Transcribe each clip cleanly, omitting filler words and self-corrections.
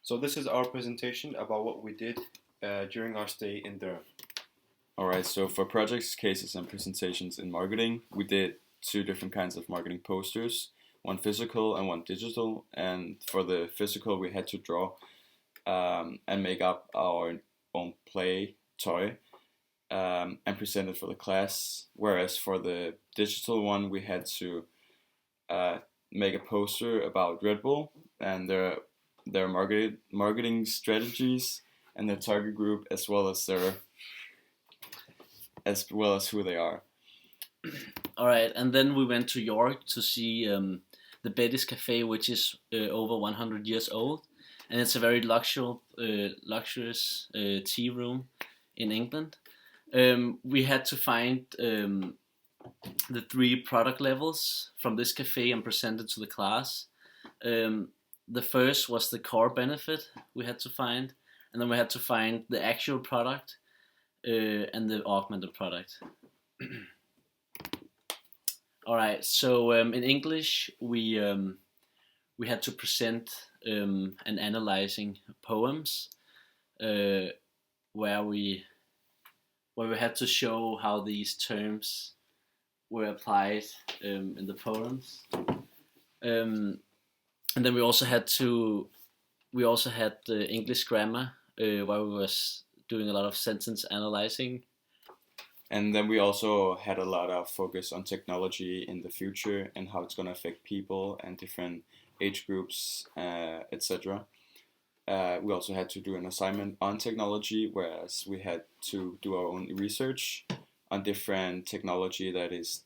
So this is our presentation about what we did during our stay in Durham. Alright, so for projects, cases, and presentations in marketing, we did two different kinds of marketing posters, one physical and one digital. And for the physical, we had to draw and make up our own play toy and present it for the class. Whereas for the digital one, we had to make a poster about Red Bull and their marketing strategies and their target group, as well as who they are. All right, and then we went to York to see the Betty's Cafe, which is over 100 years old, and it's a very luxurious tea room in England. We had to find the 3 product levels from this cafe and present it to the class. The first was the core benefit we had to find, and then we had to find the actual product and the augmented product. All right, so in English we had to present and analyzing poems where we had to show how these terms were applied in the poems, and then we also had the English grammar where we was doing a lot of sentence analyzing. And then we also had a lot of focus on technology in the future and how it's going to affect people and different age groups, etc. We also had to do an assignment on technology, whereas we had to do our own research on different technology that is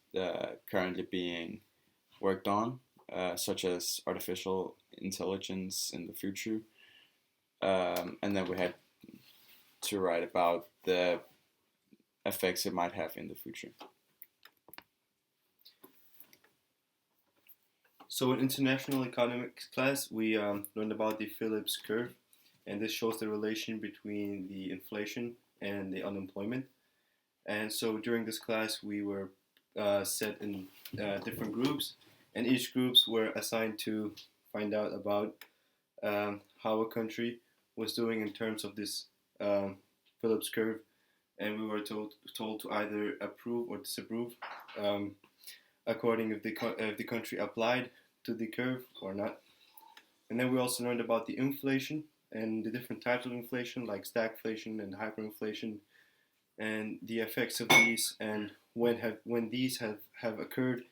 currently being worked on, such as artificial intelligence in the future. And then we had to write about the effects it might have in the future. So in international economics class, we learned about the Phillips curve, and this shows the relation between the inflation and the unemployment. And so during this class, we were set in different groups, and each groups were assigned to find out about how a country was doing in terms of this Phillips curve, and we were told to either approve or disapprove according if the country applied to the curve or not. And then we also learned about the inflation and the different types of inflation, like stagflation and hyperinflation, and the effects of these, and when these have occurred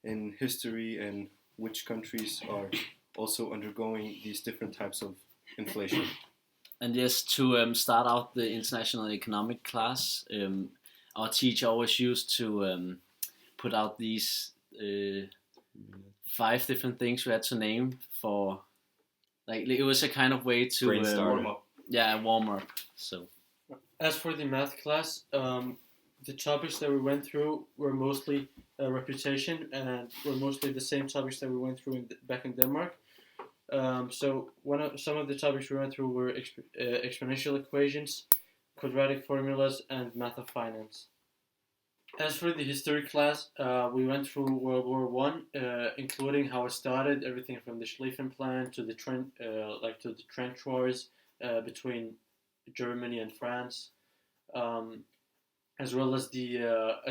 in history, and which countries are also undergoing these different types of inflation. And just to start out the international economic class, our teacher always used to put out these 5 different things we had to name for, like it was a kind of way to warm up. Yeah, warm up. So as for the math class, the topics that we went through were mostly reputation, and were mostly the same topics that we went through back in Denmark. So some of the topics we went through were exponential equations, quadratic formulas, and math of finance. As for the history class, we went through World War One, including how it started, everything from the Schlieffen Plan to the trench wars between Germany and France, as well as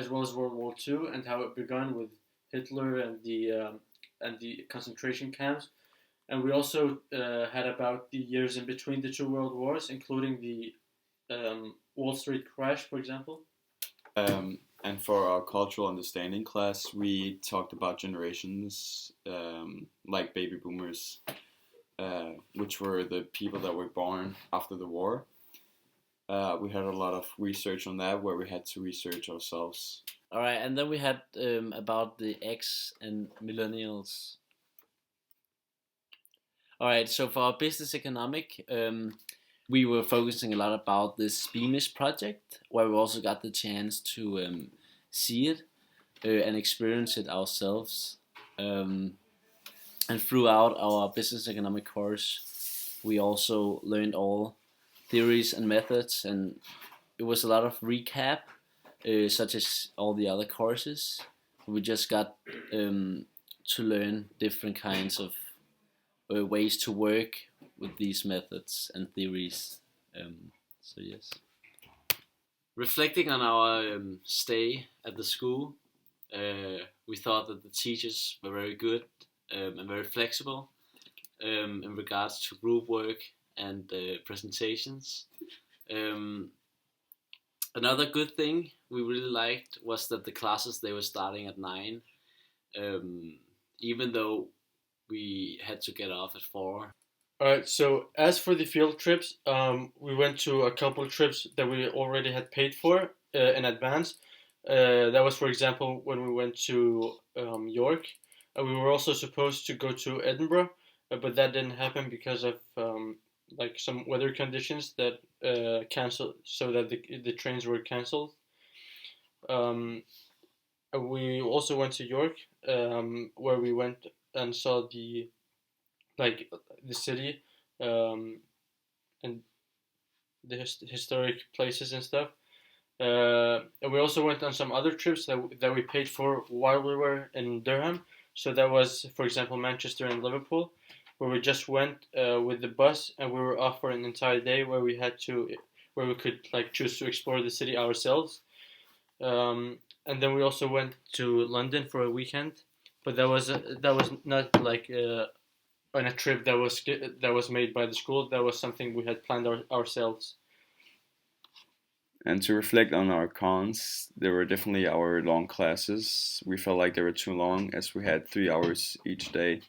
World War Two and how it began with Hitler and the concentration camps. And we also had about the years in between the 2 world wars, including the Wall Street crash, for example. And for our cultural understanding class, we talked about generations like baby boomers, which were the people that were born after the war. We had a lot of research on that, where we had to research ourselves. all right, and then we had about the X and millennials. All right, so for our business economic, we were focusing a lot about this Beamish project, where we also got the chance to see it and experience it ourselves. And throughout our business economic course, we also learned all theories and methods, and it was a lot of recap, such as all the other courses. We just got to learn different kinds of ways to work with these methods and theories. So yes. Reflecting on our stay at the school, we thought that the teachers were very good and very flexible in regards to group work and presentations. Another good thing we really liked was that the classes, they were starting at 9, even though we had to get off at 4. Alright, so as for the field trips, we went to a couple trips that we already had paid for in advance. That was, for example, when we went to York. We were also supposed to go to Edinburgh, but that didn't happen because of like some weather conditions that canceled, so that the trains were cancelled. We also went to York, where we went and saw the city, and the historic places and stuff. And we also went on some other trips that we paid for while we were in Durham. So that was, for example, Manchester and Liverpool, where we just went with the bus, and we were off for an entire day where we could like choose to explore the city ourselves. And then we also went to London for a weekend, but that was not like on a trip that was made by the school. That was something we had planned ourselves. And to reflect on our cons, there were definitely our long classes. We felt like they were too long, as we had 3 hours each day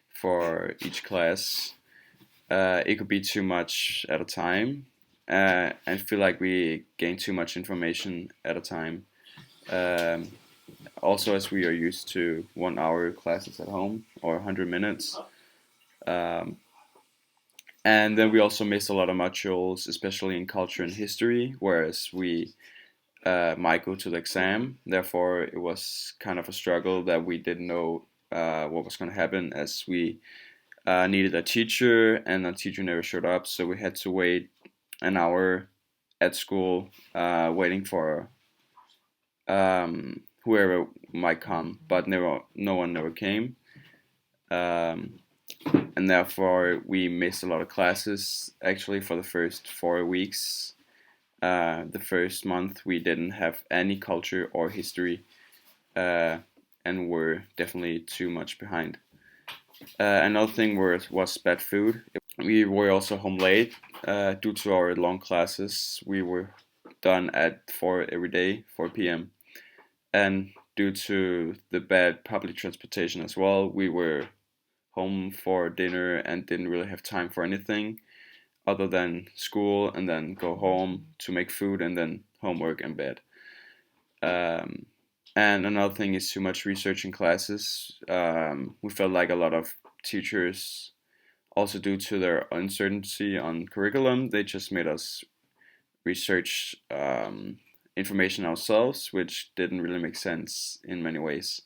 for each class. It could be too much at a time, and feel like we gained too much information at a time. Also, as we are used to 1 hour classes at home or 100 minutes. And then we also missed a lot of modules, especially in culture and history, whereas we might go to the exam. Therefore, it was kind of a struggle that we didn't know what was going to happen, as we needed a teacher, and the teacher never showed up. So we had to wait an hour at school waiting for whoever might come, but no one never came. And therefore we missed a lot of classes. Actually, for the first 4 weeks, the first month we didn't have any culture or history, and were definitely too much behind. Another thing was bad food. We were also home late due to our long classes. We were done at 4 every day, 4 p.m. And due to the bad public transportation as well, we were home for dinner and didn't really have time for anything other than school, and then go home to make food, and then homework and bed. And another thing is too much research in classes. We felt like a lot of teachers, also due to their uncertainty on curriculum, they just made us research information ourselves, which didn't really make sense in many ways.